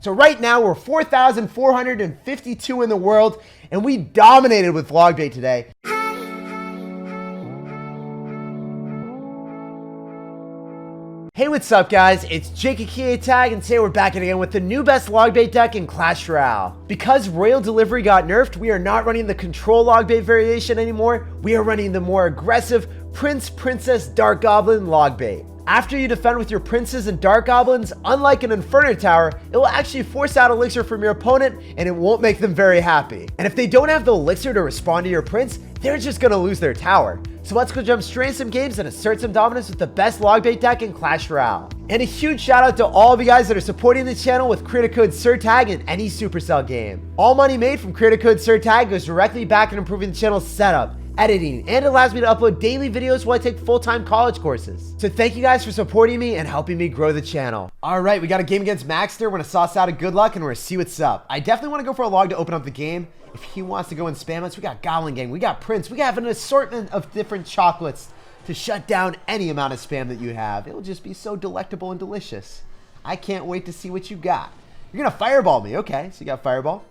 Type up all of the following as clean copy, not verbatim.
So right now we're 4,452 in the world, and we dominated with log bait today. Hey, what's up guys? It's SirTagCR, and today we're back again with the new best log bait deck in Clash Royale. Because Royal Delivery got nerfed, we are not running the control log bait variation anymore. We are running the more aggressive Prince, Princess, Dark Goblin log bait. After you defend with your princes and dark goblins, unlike an Inferno Tower, it will actually force out elixir from your opponent and it won't make them very happy. And if they don't have the elixir to respond to your prince, they're just gonna lose their tower. So let's go jump straight in some games and assert some dominance with the best log bait deck in Clash Royale. And a huge shout out to all of you guys that are supporting the channel with creator code SirTag in any Supercell game. All money made from creator code SirTag goes directly back in improving the channel's setup, editing, and it allows me to upload daily videos while I take full-time college courses. So thank you guys for supporting me and helping me grow the channel. All right, we got a game against Maxter. We're gonna sauce out a good luck and we're gonna see what's up. I definitely want to go for a log to open up the game. If he wants to go and spam us, we got Goblin Gang, we got Prince, we have an assortment of different chocolates to shut down any amount of spam that you have. It'll just be so delectable and delicious. I can't wait to see what you got. You're gonna fireball me, okay? So you got fireball,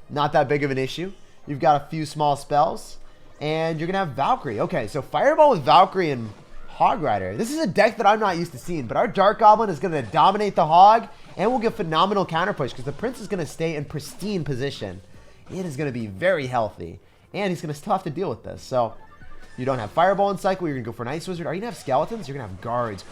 not that big of an issue. You've got a few small spells. And you're going to have Valkyrie. Okay, so Fireball with Valkyrie and Hog Rider. This is a deck that I'm not used to seeing, but our Dark Goblin is going to dominate the Hog, and we'll get phenomenal counter push because the Prince is going to stay in pristine position. It is going to be very healthy, and he's going to still have to deal with this. So you don't have Fireball in cycle. You're going to go for an Ice Wizard. Are you going to have Skeletons? You're going to have Guards.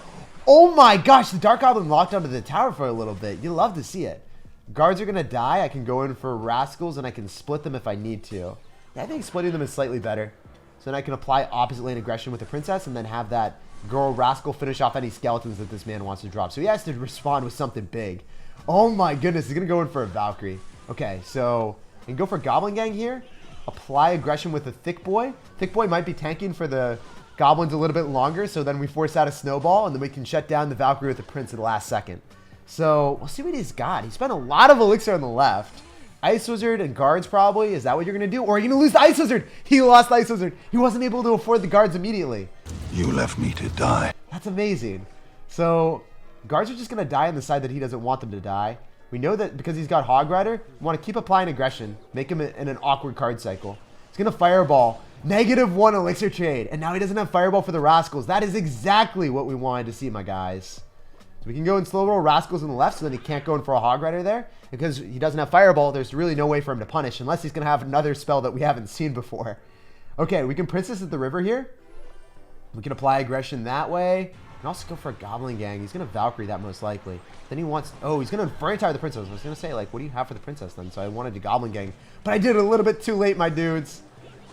Oh my gosh, the Dark Goblin locked onto the tower for a little bit. You love to see it. Guards are going to die. I can go in for Rascals, and I can split them if I need to. Yeah, I think splitting them is slightly better. So then I can apply opposite lane aggression with the Princess and then have that girl Rascal finish off any skeletons that this man wants to drop. So he has to respond with something big. Oh my goodness, he's going to go in for a Valkyrie. Okay, so you can go for Goblin Gang here. Apply aggression with the Thick Boy. Thick Boy might be tanking for the Goblins a little bit longer, so then we force out a Snowball and then we can shut down the Valkyrie with the Prince at the last second. So we'll see what he's got. He spent a lot of elixir on the left. Ice Wizard and Guards probably. Is that what you're going to do? Or are you going to lose the Ice Wizard? He lost the Ice Wizard. He wasn't able to afford the Guards immediately. You left me to die. That's amazing. So Guards are just going to die on the side that he doesn't want them to die. We know that because he's got Hog Rider, we want to keep applying aggression. Make him in an awkward card cycle. He's going to Fireball. -1 elixir trade. And now he doesn't have Fireball for the Rascals. That is exactly what we wanted to see, my guys. So we can go and slow roll Rascals on the left so then he can't go in for a Hog Rider there. Because he doesn't have Fireball, there's really no way for him to punish unless he's going to have another spell that we haven't seen before. Okay, we can Princess at the river here. We can apply aggression that way. We can also go for a Goblin Gang. He's going to Valkyrie that most likely. Then he wants... Oh, he's going to Inferno Tower the Princess. I was going to say, like, what do you have for the Princess then? So I wanted to Goblin Gang. But I did it a little bit too late, my dudes.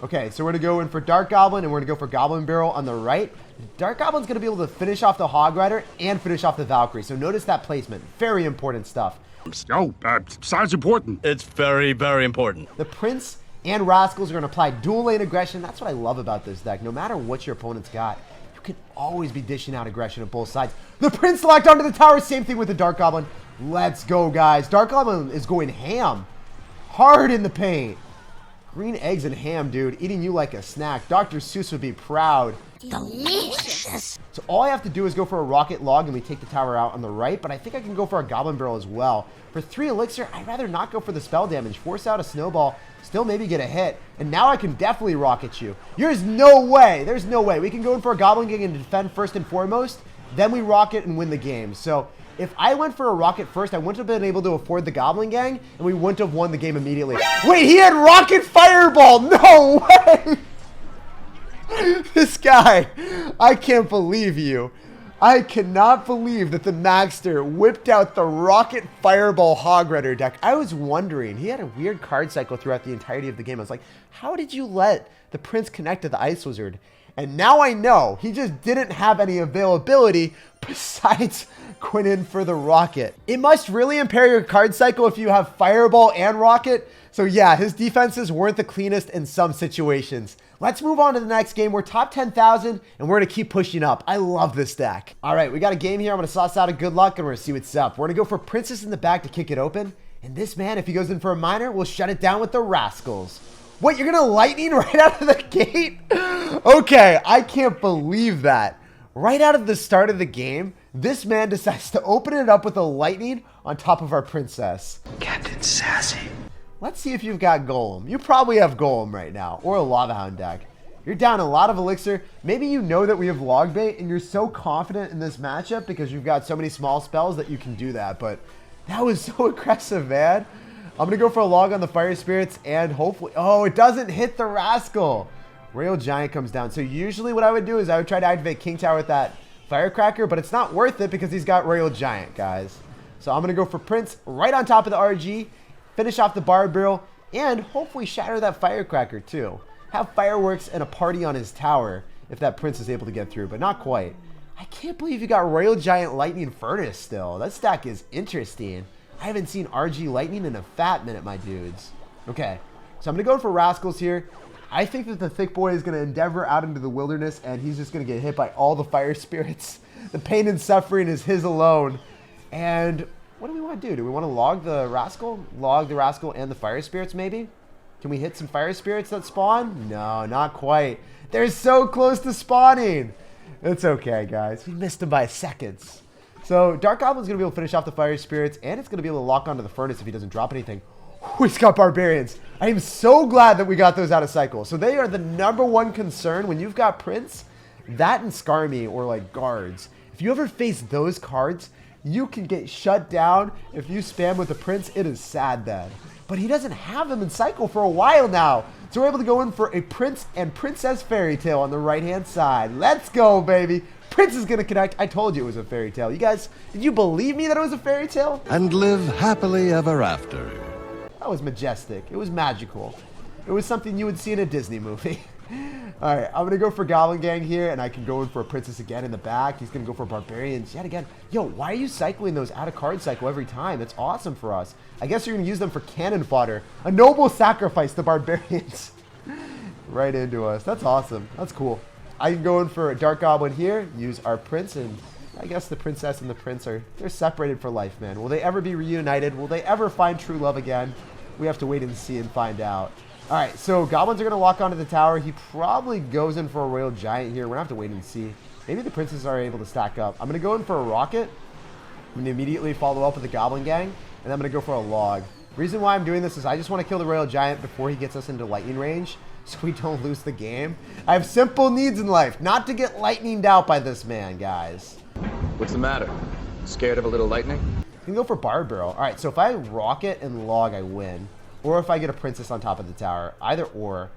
Okay, so we're going to go in for Dark Goblin and we're going to go for Goblin Barrel on the right. Dark Goblin's going to be able to finish off the Hog Rider and finish off the Valkyrie. So notice that placement. Very important stuff. Oh, sounds important. It's very, very important. The Prince and Rascals are going to apply dual lane aggression. That's what I love about this deck. No matter what your opponent's got, you can always be dishing out aggression at both sides. The Prince locked onto the tower. Same thing with the Dark Goblin. Let's go, guys. Dark Goblin is going ham. Hard in the paint. Green eggs and ham, dude. Eating you like a snack. Dr. Seuss would be proud. Delicious. So all I have to do is go for a Rocket Log and we take the tower out on the right, but I think I can go for a Goblin Barrel as well. For 3 elixir, I'd rather not go for the spell damage. Force out a Snowball, still maybe get a hit, and now I can definitely rocket you. There's no way. There's no way. We can go in for a Goblin Gang and defend first and foremost, then we rocket and win the game. So if I went for a rocket first, I wouldn't have been able to afford the Goblin Gang, and we wouldn't have won the game immediately. Wait, he had Rocket Fireball! No way! This guy, I can't believe you. I cannot believe that the Maxter whipped out the Rocket Fireball Hog Rider deck. I was wondering, he had a weird card cycle throughout the entirety of the game. I was like, how did you let the Prince connect to the Ice Wizard? And now I know, he just didn't have any availability besides going in for the Rocket. It must really impair your card cycle if you have Fireball and Rocket. So yeah, his defenses weren't the cleanest in some situations. Let's move on to the next game. We're top 10,000 and we're going to keep pushing up. I love this deck. All right, we got a game here. I'm going to sauce out a good luck and we're going to see what's up. We're going to go for Princess in the back to kick it open. And this man, if he goes in for a Miner, will shut it down with the Rascals. What, you're going to Lightning right out of the gate? Okay, I can't believe that. Right out of the start of the game, This man decides to open it up with a lightning on top of our princess. Captain Sassy. Let's see if you've got Golem. You probably have Golem right now, or a Lava Hound deck. You're down a lot of elixir. Maybe you know that we have log bait and you're so confident in this matchup because you've got so many small spells that you can do that. But that was so aggressive, man. I'm going to go for a log on the Fire Spirits and hopefully... Oh, it doesn't hit the Rascal. Royal Giant comes down. So usually what I would do is I would try to activate King Tower with that Firecracker, but it's not worth it because he's got Royal Giant, guys. So I'm going to go for Prince right on top of the RG, finish off the Bard Barrel, and hopefully shatter that Firecracker too. Have fireworks and a party on his tower if that Prince is able to get through, but not quite. I can't believe you got Royal Giant Lightning Furnace still. That stack is interesting. I haven't seen RG Lightning in a fat minute, my dudes. Okay, so I'm going to go for Rascals here. I think that the Thick Boy is going to endeavor out into the wilderness, and he's just going to get hit by all the Fire Spirits. The pain and suffering is his alone. And what do we want to do? Do we want to log the Rascal? Log the Rascal and the Fire Spirits, maybe? Can we hit some Fire Spirits that spawn? No, not quite. They're so close to spawning. It's okay, guys. We missed them by seconds. So Dark Goblin's going to be able to finish off the Fire Spirits, and it's going to be able to lock onto the Furnace if he doesn't drop anything. Ooh, he's got Barbarians. I am so glad that we got those out of cycle. So they are the #1 concern when you've got Prince, that and Skarmy or like Guards. If you ever face those cards, you can get shut down. If you spam with the Prince, it is sad then. But he doesn't have them in cycle for a while now. So we're able to go in for a Prince and Princess Fairy Tale on the right-hand side. Let's go, baby. Prince is going to connect. I told you it was a fairy tale. You guys, did you believe me that it was a fairy tale? And live happily ever after. That was majestic. It was magical. It was something you would see in a Disney movie. All right, I'm going to go for Goblin Gang here, and I can go in for a Princess again in the back. He's going to go for Barbarians yet again. Yo, why are you cycling those out of card cycle every time? It's awesome for us. I guess you're going to use them for cannon fodder. A noble sacrifice to Barbarians. Right into us. That's awesome. That's cool. I can go in for a Dark Goblin here, use our Prince, and I guess the Princess and the Prince they're separated for life, man. Will they ever be reunited? Will they ever find true love again? We have to wait and see and find out. All right, so Goblins are going to lock onto the tower. He probably goes in for a Royal Giant here. We're going to have to wait and see. Maybe the Princes are able to stack up. I'm going to go in for a Rocket. I'm going to immediately follow up with the Goblin Gang, and I'm going to go for a Log. Reason why I'm doing this is I just want to kill the Royal Giant before he gets us into lightning range so we don't lose the game. I have simple needs in life, not to get lightninged out by this man, guys. What's the matter? Scared of a little lightning? You can go for Bard Barrel. All right, so if I Rocket and Log, I win. Or if I get a Princess on top of the tower. Either or.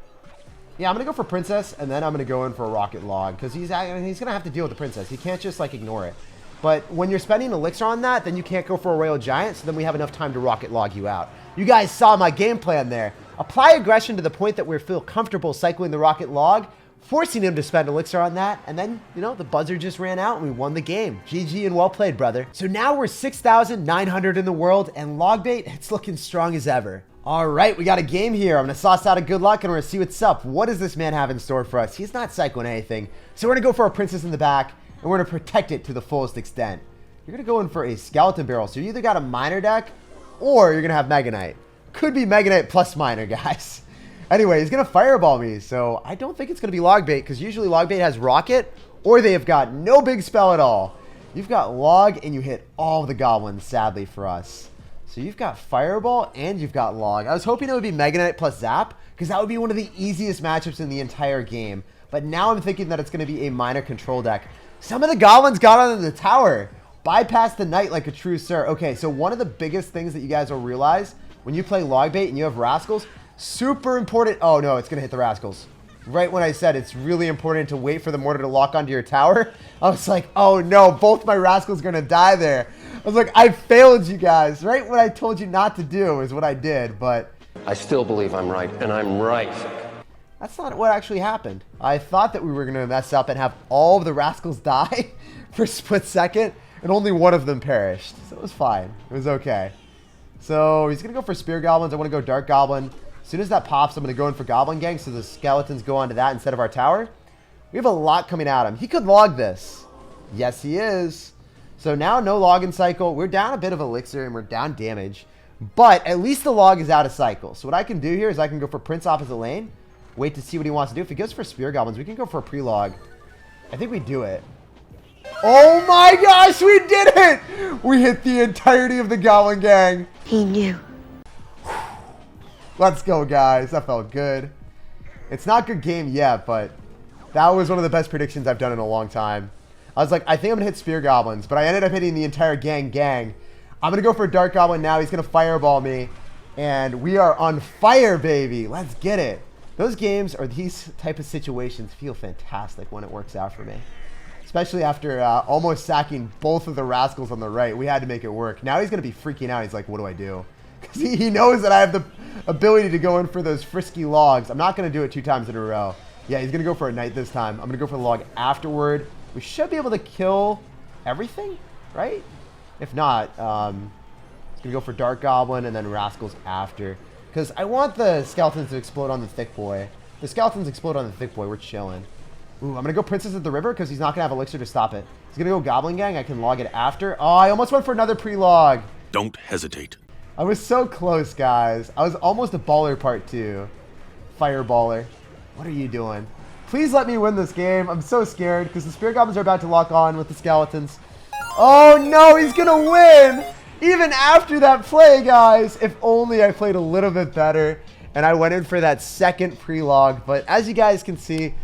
Yeah, I'm going to go for Princess, and then I'm going to go in for a Rocket Log. Because he's going to have to deal with the Princess. He can't just, like, ignore it. But when you're spending Elixir on that, then you can't go for a Royal Giant, so then we have enough time to Rocket Log you out. You guys saw my game plan there. Apply aggression to the point that we feel comfortable cycling the Rocket Log, forcing him to spend Elixir on that, and then, you know, the buzzer just ran out and we won the game. GG and well played, brother. So now we're 6,900 in the world, and Logbait, it's looking strong as ever. All right, we got a game here. I'm going to sauce out a good luck, and we're going to see what's up. What does this man have in store for us? He's not cycling anything. So we're going to go for a Princess in the back, and we're going to protect it to the fullest extent. You're going to go in for a Skeleton Barrel. So you either got a Miner deck, or you're going to have Mega Knight. Could be Mega Knight plus Miner, guys. Anyway, he's going to Fireball me, so I don't think it's going to be Logbait, because usually Logbait has Rocket, or they have got no big spell at all. You've got Log, and you hit all the Goblins, sadly for us. So you've got Fireball, and you've got Log. I was hoping it would be Mega Knight plus Zap, because that would be one of the easiest matchups in the entire game. But now I'm thinking that it's going to be a Miner control deck. Some of the Goblins got onto the tower. Bypass the Knight like a true sir. Okay, so one of the biggest things that you guys will realize when you play Logbait and you have Rascals, super important. Oh no, it's going to hit the Rascals. Right when I said it's really important to wait for the mortar to lock onto your tower, I was like, oh no, both my Rascals are going to die there. I was like, I failed you guys. Right what I told you not to do is what I did, but I still believe I'm right, and I'm right. that's not what actually happened. I thought that we were going to mess up and have all of the Rascals die for a split second, and only one of them perished. So it was fine. It was okay. So he's going to go for Spear Goblins. I want to go Dark Goblin. As soon as that pops, I'm going to go in for Goblin Gang so the skeletons go onto that instead of our tower. We have a lot coming at him. He could log this. Yes, he is. So now no login cycle. We're down a bit of elixir and we're down damage. But at least the log is out of cycle. So what I can do here is I can go for Prince opposite lane. Wait to see what he wants to do. If he goes for Spear Goblins, we can go for a pre-log. I think we do it. Oh my gosh, we did it! We hit the entirety of the Goblin Gang. He knew. Let's go, guys. That felt good. It's not a good game yet, but that was one of the best predictions I've done in a long time. I was like, I think I'm going to hit Spear Goblins, but I ended up hitting the entire gang. I'm going to go for a Dark Goblin now. He's going to Fireball me, and we are on fire, baby. Let's get it. Those games or these type of situations feel fantastic when it works out for me. Especially after almost sacking both of the rascals on the right. We had to make it work. Now he's going to be freaking out. He's like, what do I do? Because he knows that I have the ability to go in for those frisky logs. I'm not going to do it 2 times in a row. Yeah, he's going to go for a knight this time. I'm going to go for the log afterward. We should be able to kill everything, right? If not, he's going to go for Dark Goblin and then Rascals after. Because I want the skeletons to explode on the thick boy. The skeletons explode on the thick boy. We're chilling. Ooh, I'm going to go Princess at the River because he's not going to have Elixir to stop it. He's going to go Goblin Gang. I can log it after. Oh, I almost went for another pre-log. Don't hesitate. I was so close, guys. I was almost a baller part 2. Fireballer. What are you doing? Please let me win this game. I'm so scared because the Spirit Goblins are about to lock on with the skeletons. Oh no, he's going to win. Even after that play, guys. If only I played a little bit better and I went in for that second pre-log. But as you guys can see,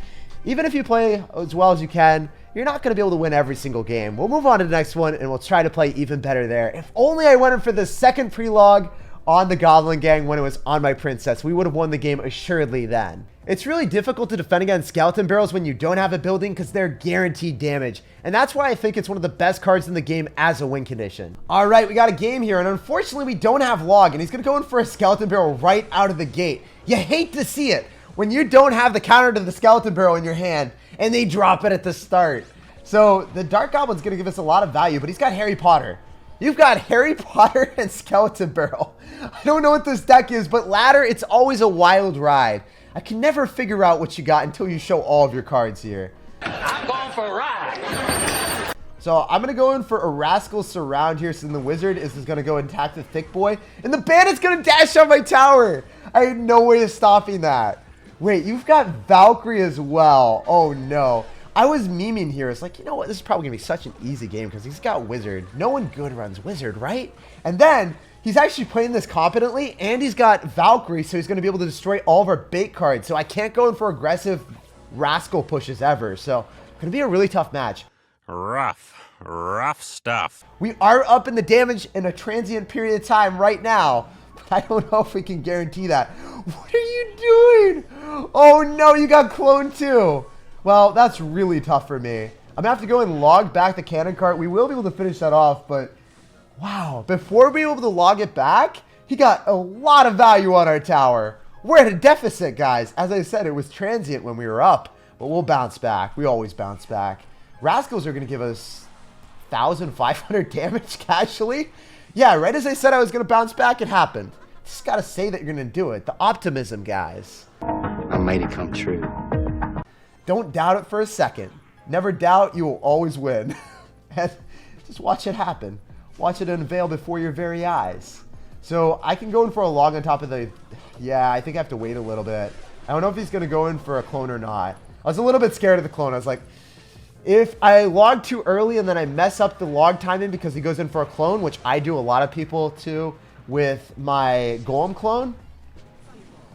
even if you play as well as you can, you're not going to be able to win every single game. We'll move on to the next one, and we'll try to play even better there. If only I went in for the second pre-log on the Goblin Gang when it was on my Princess. We would have won the game assuredly then. It's really difficult to defend against Skeleton Barrels when you don't have a building because they're guaranteed damage. And that's why I think it's one of the best cards in the game as a win condition. All right, we got a game here, and unfortunately we don't have Log, and he's going to go in for a Skeleton Barrel right out of the gate. You hate to see it when you don't have the counter to the Skeleton Barrel in your hand, and they drop it at the start. So the Dark Goblin's going to give us a lot of value, but he's got Harry Potter. You've got Harry Potter and Skeleton Barrel. I don't know what this deck is, but ladder, it's always a wild ride. I can never figure out what you got until you show all of your cards here. I'm going for a ride. So I'm going to go in for a Rascal Surround here, since the Wizard is going to go and attack the Thick Boy, and the Bandit's going to dash on my tower. I had no way of stopping that. Wait, you've got Valkyrie as well. Oh no. I was memeing here. It's like, you know what? This is probably going to be such an easy game because he's got Wizard. No one good runs Wizard, right? And then he's actually playing this competently, and he's got Valkyrie, so he's going to be able to destroy all of our bait cards. So I can't go in for aggressive Rascal pushes ever. So going to be a really tough match. Rough stuff. We are up in the damage in a transient period of time right now. I don't know if we can guarantee that. What are you doing? Oh no, you got cloned too. Well, that's really tough for me. I'm gonna have to go and log back the cannon cart. We will be able to finish that off, but wow, before we were able to log it back, he got a lot of value on our tower. We're at a deficit, guys. As I said, it was transient when we were up, but we'll bounce back. We always bounce back. Rascals are gonna give us 1,500 damage casually. Yeah, right as I said I was going to bounce back, it happened. Just got to say that you're going to do it. The optimism, guys. A mighty come true. Don't doubt it for a second. Never doubt, you will always win. And just watch it happen. Watch it unveil before your very eyes. So I can go in for a log on top of the... Yeah, I think I have to wait a little bit. I don't know if he's going to go in for a clone or not. I was a little bit scared of the clone. I was like... If I log too early and then I mess up the log timing because he goes in for a clone, which I do a lot of people too with my Golem clone,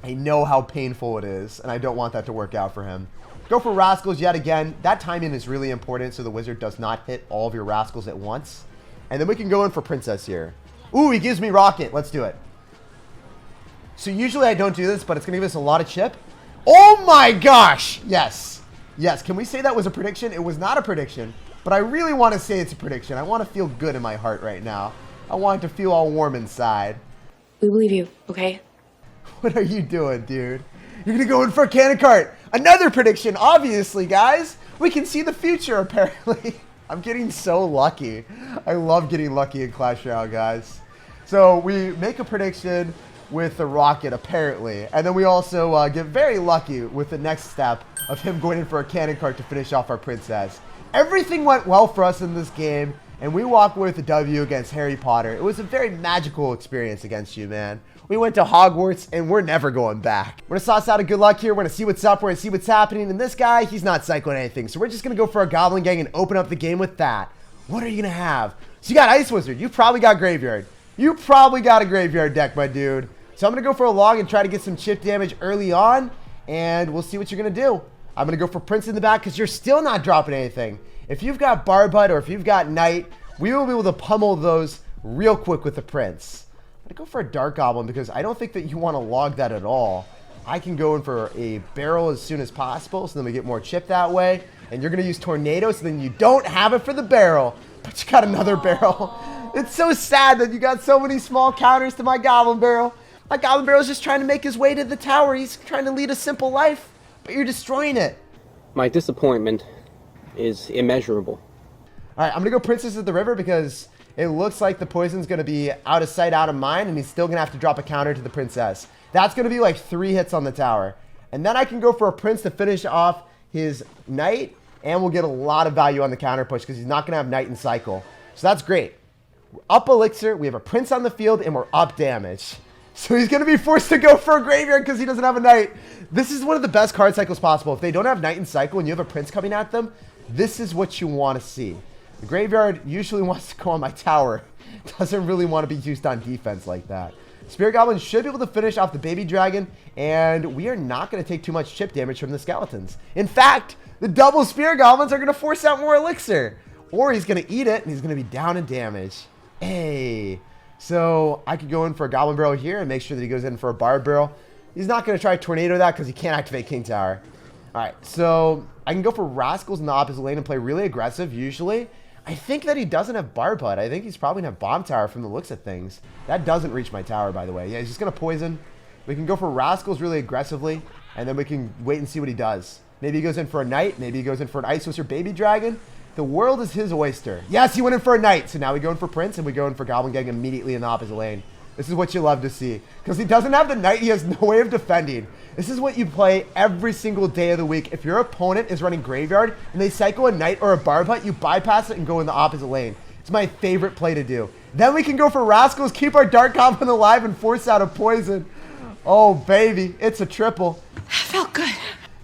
I know how painful it is, and I don't want that to work out for him. Go for Rascals yet again. That timing is really important so the Wizard does not hit all of your Rascals at once. And then we can go in for Princess here. Ooh, he gives me Rocket. Let's do it. So usually I don't do this, but it's going to give us a lot of chip. Oh my gosh! Yes. Yes, can we say that was a prediction? It was not a prediction, but I really want to say it's a prediction. I want to feel good in my heart right now. I want it to feel all warm inside. We believe you, okay? What are you doing, dude? You're going to go in for a cannon cart. Another prediction, obviously, guys. We can see the future, apparently. I'm getting so lucky. I love getting lucky in Clash Royale, guys. So we make a prediction with the rocket, apparently. And then we also get very lucky with the next step of him going in for a cannon cart to finish off our princess. Everything went well for us in this game, and we walk away with a W against Harry Potter. It was a very magical experience against you, man. We went to Hogwarts, and we're never going back. We're gonna sauce out a good luck here. We're gonna see what's up. We're gonna see what's happening. And this guy, he's not cycling anything. So we're just gonna go for a Goblin Gang and open up the game with that. What are you gonna have? So you got Ice Wizard. You probably got Graveyard. You probably got a Graveyard deck, my dude. So I'm gonna go for a log and try to get some chip damage early on, and we'll see what you're gonna do. I'm gonna go for Prince in the back because you're still not dropping anything. If you've got Barbud or if you've got Knight, we will be able to pummel those real quick with the Prince. I'm gonna go for a Dark Goblin because I don't think that you want to log that at all. I can go in for a barrel as soon as possible, so then we get more chip that way. And you're gonna use Tornado, so then you don't have it for the barrel, but you got another barrel. It's so sad that you got so many small counters to my Goblin Barrel. My Goblin Barrel is just trying to make his way to the tower. He's trying to lead a simple life, but you're destroying it. My disappointment is immeasurable. All right, I'm gonna go Princess at the River because it looks like the poison's gonna be out of sight, out of mind, and he's still gonna have to drop a counter to the Princess. That's gonna be like 3 hits on the tower. And then I can go for a Prince to finish off his Knight, and we'll get a lot of value on the counter push because he's not gonna have Knight and Cycle. So that's great. We're up Elixir, we have a Prince on the field, and we're up damage. So he's gonna be forced to go for a Graveyard because he doesn't have a Knight. This is one of the best card cycles possible. If they don't have Knight and Cycle and you have a Prince coming at them, this is what you want to see. The Graveyard usually wants to go on my tower. Doesn't really want to be used on defense like that. Spirit Goblin should be able to finish off the Baby Dragon, and we are not going to take too much chip damage from the Skeletons. In fact, the double Spirit Goblins are going to force out more Elixir. Or he's going to eat it, and he's going to be down in damage. Hey. So I could go in for a Goblin Barrel here and make sure that he goes in for a Bard Barrel. He's not going to try Tornado that because he can't activate King Tower. All right, so I can go for Rascals in the opposite lane and play really aggressive usually. I think that he doesn't have Barbud. I think he's probably going to have Bomb Tower from the looks of things. That doesn't reach my tower, by the way. Yeah, he's just going to poison. We can go for Rascals really aggressively, and then we can wait and see what he does. Maybe he goes in for a Knight. Maybe he goes in for an Ice Wizard Baby Dragon. The world is his oyster. Yes, he went in for a Knight. So now we go in for Prince, and we go in for Goblin Gang immediately in the opposite lane. This is what you love to see. Because he doesn't have the Knight, he has no way of defending. This is what you play every single day of the week. If your opponent is running Graveyard and they cycle a Knight or a Barbud, you bypass it and go in the opposite lane. It's my favorite play to do. Then we can go for Rascals, keep our Dark Goblin alive, and force out a poison. Oh, baby. It's a triple. Felt good.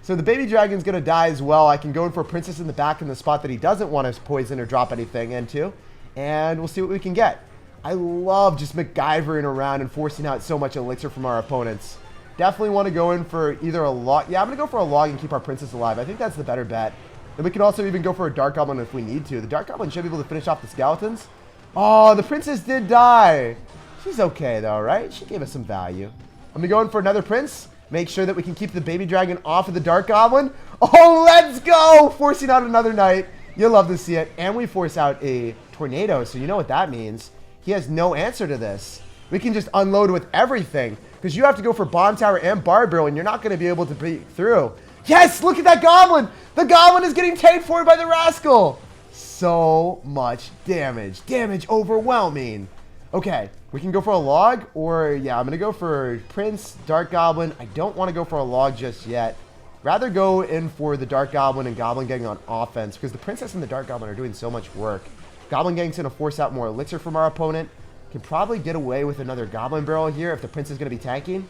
So the Baby Dragon's going to die as well. I can go in for a Princess in the back in the spot that he doesn't want to poison or drop anything into. And we'll see what we can get. I love just MacGyvering around and forcing out so much Elixir from our opponents. Definitely want to go in for either a log. Yeah, I'm going to go for a log and keep our Princess alive. I think that's the better bet. And we can also even go for a Dark Goblin if we need to. The Dark Goblin should be able to finish off the Skeletons. Oh, the Princess did die. She's okay though, right? She gave us some value. I'm going to go in for another Prince. Make sure that we can keep the Baby Dragon off of the Dark Goblin. Oh, let's go! Forcing out another Knight. You'll love to see it. And we force out a Tornado, so you know what that means. He has no answer to this. We can just unload with everything because you have to go for Bomb Tower and Bard Barrel, and you're not going to be able to break through. Yes, look at that Goblin. The Goblin is getting tanked for by the Rascal. So much damage. Damage overwhelming. Okay, we can go for a log, or yeah, I'm going to go for Prince, Dark Goblin. I don't want to go for a log just yet. Rather go in for the Dark Goblin and Goblin Gang on offense because the Princess and the Dark Goblin are doing so much work. Goblin Gang's going to force out more Elixir from our opponent. Can probably get away with another Goblin Barrel here if the Prince is going to be tanking.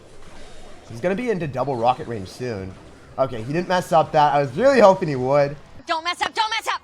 He's going to be into double rocket range soon. Okay, he didn't mess up that. I was really hoping he would. Don't mess up, don't mess up!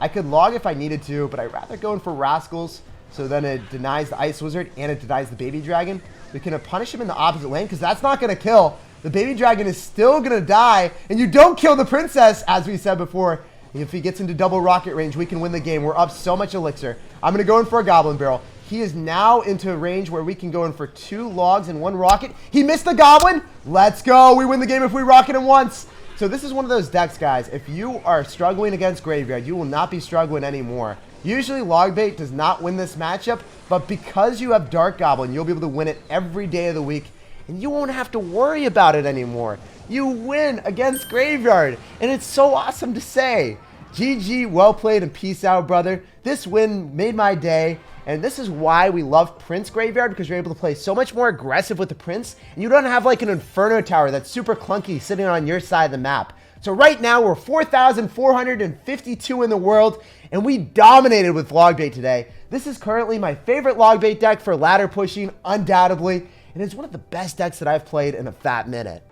I could log if I needed to, but I'd rather go in for Rascals. So then it denies the Ice Wizard and it denies the Baby Dragon. We can punish him in the opposite lane because that's not going to kill. The Baby Dragon is still going to die. And you don't kill the Princess, as we said before. If he gets into double rocket range, we can win the game. We're up so much Elixir. I'm going to go in for a Goblin Barrel. He is now into a range where we can go in for 2 logs and 1 rocket. He missed the Goblin. Let's go. We win the game if we rocket him once. So this is one of those decks, guys. If you are struggling against Graveyard, you will not be struggling anymore. Usually Logbait does not win this matchup, but because you have Dark Goblin, you'll be able to win it every day of the week, and you won't have to worry about it anymore. You win against Graveyard, and it's so awesome to say. GG, well played, and peace out, brother. This win made my day, and this is why we love Prince Graveyard, because you're able to play so much more aggressive with the Prince, and you don't have like an Inferno Tower that's super clunky sitting on your side of the map. So right now we're 4,452 in the world, and we dominated with log bait today. This is currently my favorite log bait deck for ladder pushing, undoubtedly, and it's one of the best decks that I've played in a fat minute.